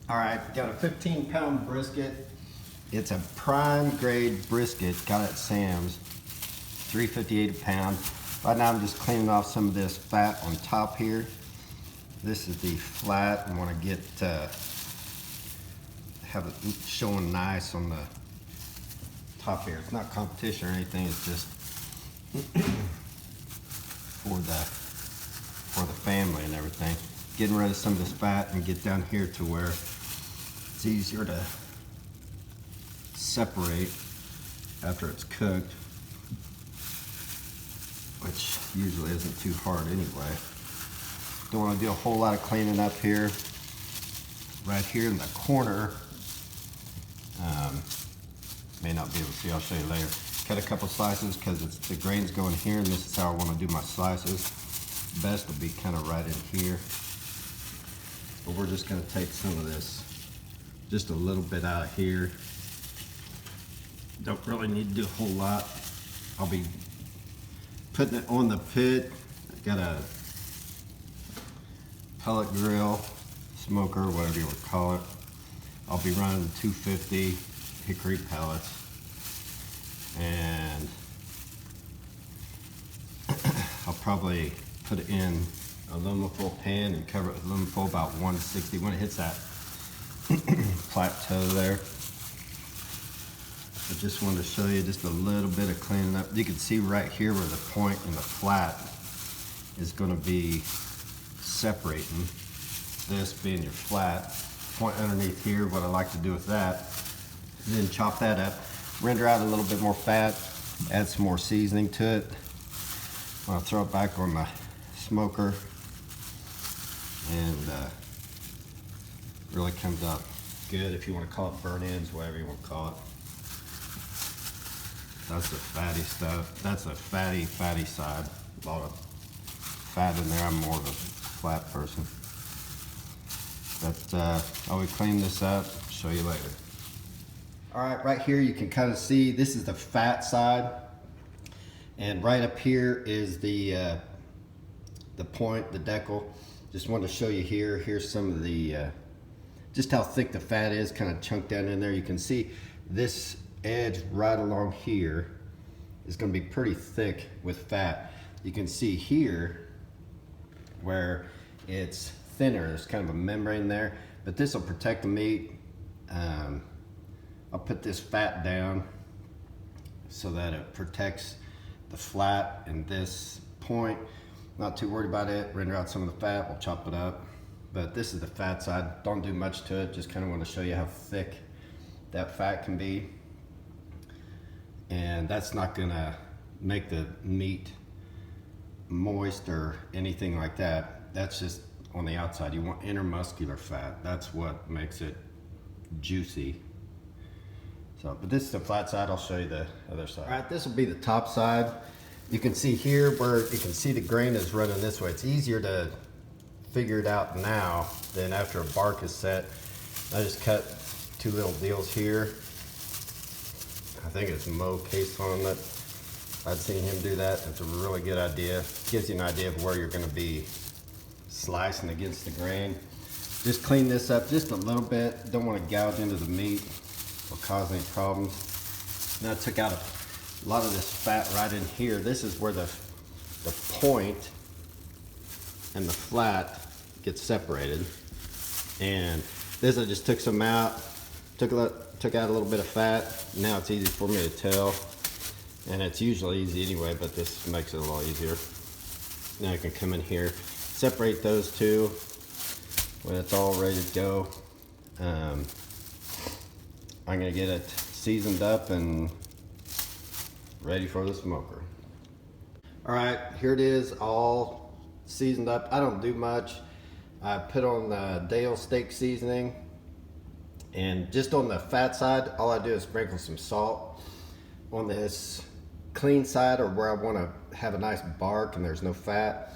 All right, got a 15-pound brisket. It's a prime grade brisket, got it at Sam's, $3.58 a pound. Right now I'm just cleaning off some of this fat on top here. This is the flat. I want to get have it showing nice on the top here. It's not competition or anything. It's just for the family and everything. Getting rid of some of this fat and get down here to where it's easier to separate after it's cooked, which usually isn't too hard anyway. Don't want to do a whole lot of cleaning up here. Right here in the corner, may not be able to see, I'll show you later. Cut a couple slices because the grain's going here, and this is how I want to do my slices. Best will be kind of right in here. But we're just going to take some of this, just a little bit out of here. Don't really need to do a whole lot. I'll be putting it on the pit. I've got a pellet grill, smoker, whatever you would call it. I'll be running 250 hickory pellets, and I'll probably put it in aluminum foil pan and cover it with aluminum foil about 160 when it hits that plateau there. I just wanted to show you just a little bit of cleaning up. You can see right here where the point and the flat is going to be separating. This being your flat, point underneath here. What I like to do with that, then chop that up, render out a little bit more fat, add some more seasoning to it. I'll throw it back on the smoker, and really comes out good. If you want to call it burnt ends, whatever you want to call it. That's the fatty stuff. That's the fatty side. A lot of fat in there. I'm more of a flat person. But I'll clean this up, show you later. All right here you can kind of see this is the fat side, and right up here is the point, the decal. Just wanted to show you here. Here's some of the just how thick the fat is, kind of chunked down in there. You can see this edge right along here is going to be pretty thick with fat. You can see here where it's thinner. There's kind of a membrane there, but this will protect the meat. I'll put this fat down so that it protects the flat and this point. Not too worried about it. Render out some of the fat, we'll chop it up. But this is the fat side. Don't do much to it, just kind of want to show you how thick that fat can be. And that's not gonna make the meat moist or anything like that. That's just on the outside. You want intermuscular fat. That's what makes it juicy. So, but this is the flat side. I'll show you the other side. All right, this will be the top side. You can see here where you can see the grain is running this way. It's easier to figure it out now than after a bark is set. I just cut two little deals here. I think it's Mo Case on that. I'd seen him do that. It's a really good idea. Gives you an idea of where you're going to be slicing against the grain. Just clean this up just a little bit. Don't want to gouge into the meat or cause any problems. Now I took out a lot of this fat right in here. This is where the point and the flat get separated. And this, I just took some out, took out a little bit of fat. Now it's easy for me to tell, and it's usually easy anyway, but this makes it a lot easier. Now I can come in here, separate those two when it's all ready to go. I'm gonna get it seasoned up and ready for the smoker. All right, here it is, all seasoned up. I don't do much. I put on the Dale steak seasoning, and just on the fat side, all I do is sprinkle some salt. On this clean side, or where I want to have a nice bark and there's no fat,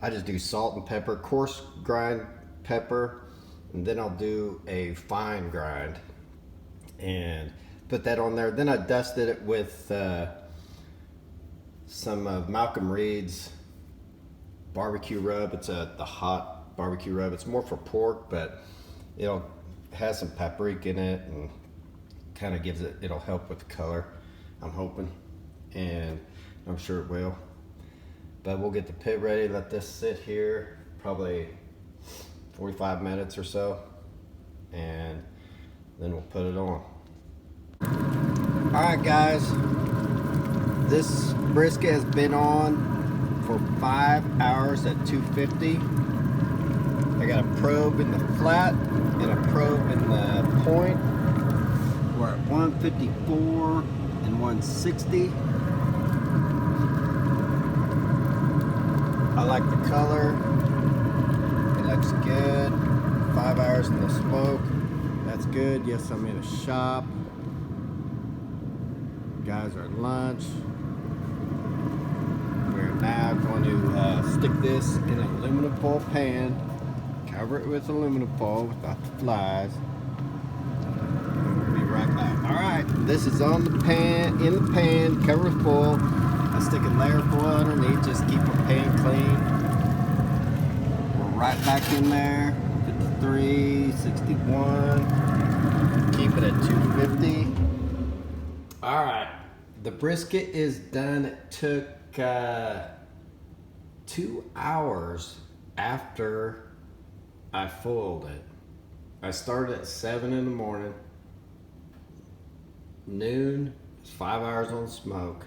I just do salt and pepper, coarse grind pepper, and then I'll do a fine grind and put that on there. Then I dusted it with some of Malcolm Reed's barbecue rub. It's the hot barbecue rub. It's more for pork, but it'll has some paprika in it and kind of gives it, it'll help with the color, I'm hoping, and I'm sure it will. But we'll get the pit ready, let this sit here probably 45 minutes or so, and then we'll put it on. All right, guys, this brisket has been on for 5 hours at 250. I got a probe in the flat and a probe in the point. We're at 154 and 160. I like the color. It looks good. 5 hours in the smoke. That's good. Yes, I'm in a shop. Guys are at lunch. We're now going to stick this in an aluminum foil pan. Cover it with aluminum foil without the flies. We'll be right back. All right, this is on the pan, in the pan, covered with foil. I stick a layer of foil underneath, just keep our pan clean. We're right back in there. 53, 61. Keep it at 250. All right, the brisket is done. It took 2 hours after I foiled it. I started at 7 in the morning. Noon, it's 5 hours on smoke.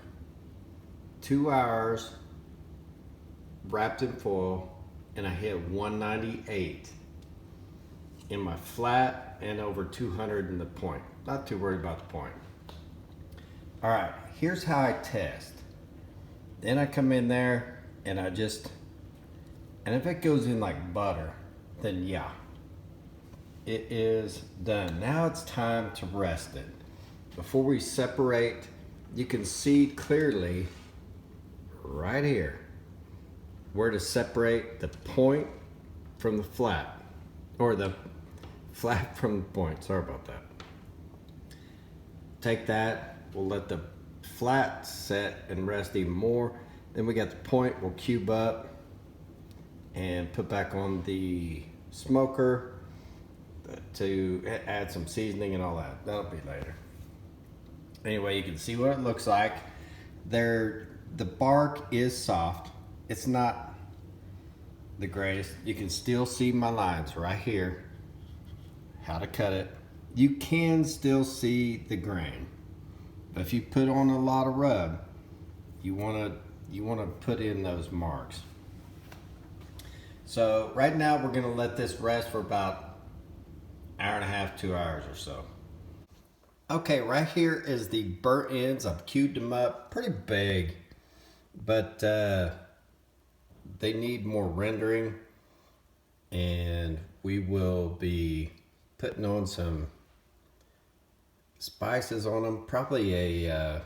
2 hours wrapped in foil, and I hit 198 in my flat and over 200 in the point. Not too worried about the point. All right, here's how I test. Then I come in there and and if it goes in like butter, then yeah, it is done. Now it's time to rest it. Before we separate, you can see clearly right here where to separate the point from the flat, or the flat from the point. Sorry about that. Take that, we'll let the flat set and rest even more. Then we got the point, we'll cube up and put back on the smoker to add some seasoning and all that. That'll be later. Anyway, you can see what it looks like. The bark is soft. It's not the greatest. You can still see my lines right here, how to cut it. You can still see the grain. But if you put on a lot of rub, you want to put in those marks. So right now we're going to let this rest for about an hour and a half, 2 hours or so. Okay, right here is the burnt ends. I've cubed them up pretty big, but they need more rendering, and we will be putting on some spices on them, probably a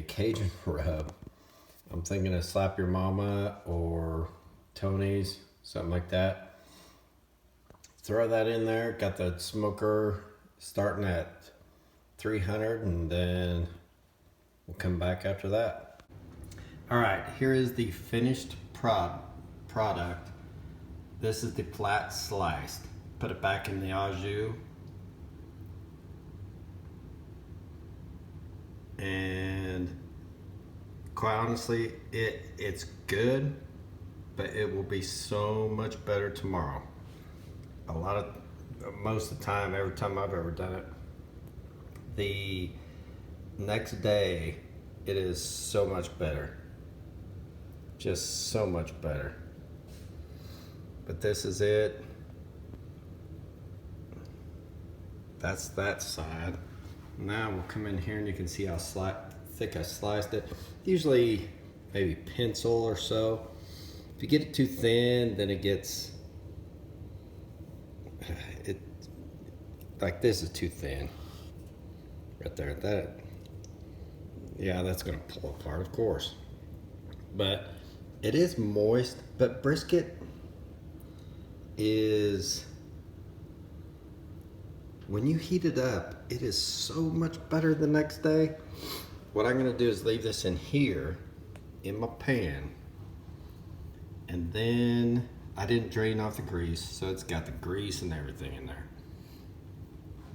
Cajun rub. I'm thinking of Slap Your Mama or Tony's, something like that. Throw that in there. Got the smoker starting at 300, and then we'll come back after that. All right, here is the finished product. This is the flat sliced. Put it back in the au jus. And quite honestly, it's good, but it will be so much better tomorrow. Most of the time, every time I've ever done it, the next day it is so much better. Just so much better. But this is it. That's that side. Now we'll come in here and you can see how thick I sliced it. Usually maybe pencil or so. If you get it too thin, then it gets, like this is too thin. Right there, yeah, that's gonna pull apart, of course. But it is moist, but brisket is, when you heat it up, it is so much better the next day. What I'm gonna do is leave this in here, in my pan, and then I didn't drain off the grease, so it's got the grease and everything in there.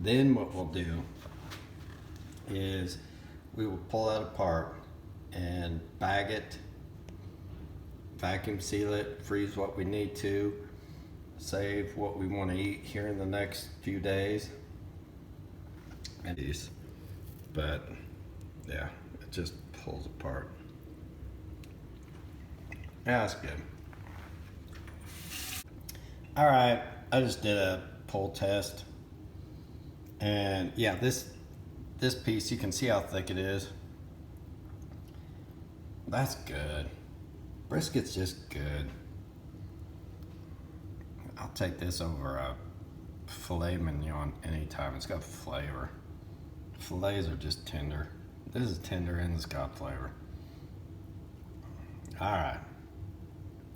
Then what we'll do is we will pull that apart and bag it, vacuum seal it, freeze what we need to, save what we want to eat here in the next few days. But yeah, it just pulls apart. Yeah, that's good. All right, I just did a pull test, and yeah, this piece, you can see how thick it is. That's good. Brisket's just good. I'll take this over a filet mignon anytime. It's got flavor. Fillets are just tender. This is tender and it's got flavor. All right.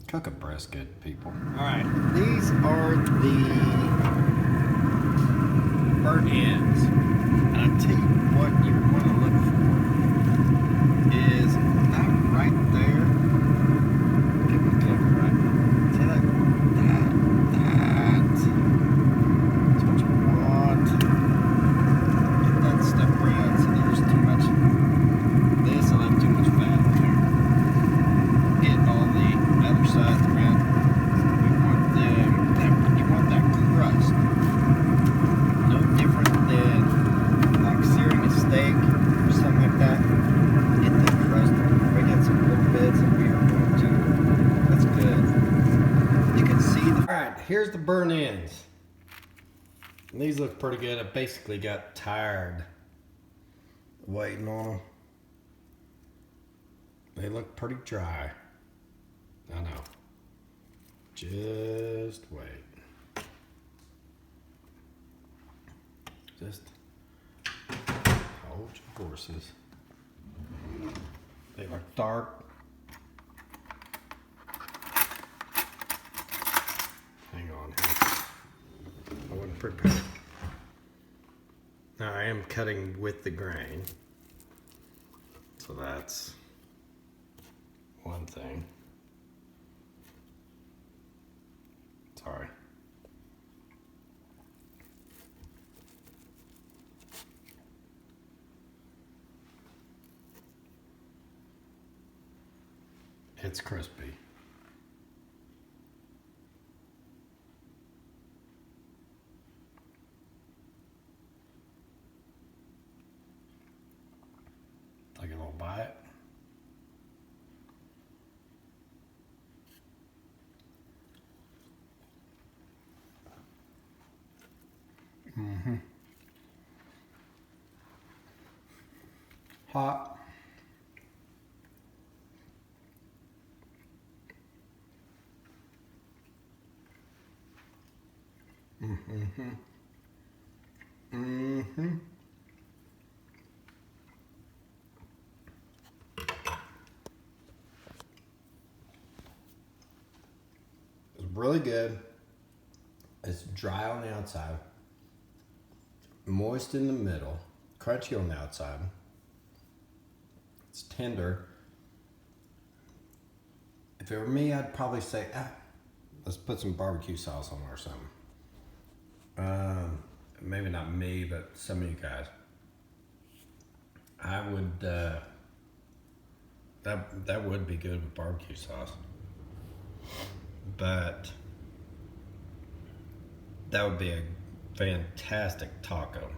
Cook a brisket, people. All right. These are the burnt ends. And I'll tell you what you want to look for is that right there. Get my camera right. See that? That's what you want. Get that stuff around so there's too much. This will have too much fat in there. Get all the other sides around. You want that crust. No different than like searing a steak or something like that. Get that crust. Bring in some little bits and we are going to. That's good. You can see the. Alright, here's the burnt ends. And these look pretty good. I basically got tired waiting on them. They look pretty dry. I know. Just wait. Just hold your horses. They look dark. Hang on here. I wasn't prepared. Now I am cutting with the grain. So that's one thing. Sorry. It's crispy. Take a little bite. Mm-hmm. Hot. Mm-hmm. Mm-hmm. It's really good. It's dry on the outside, moist in the middle, crunchy on the outside. It's tender. If it were me, I'd probably say, let's put some barbecue sauce on it or something. Maybe not me, but some of you guys. I would, that would be good with barbecue sauce. But that would be a fantastic taco.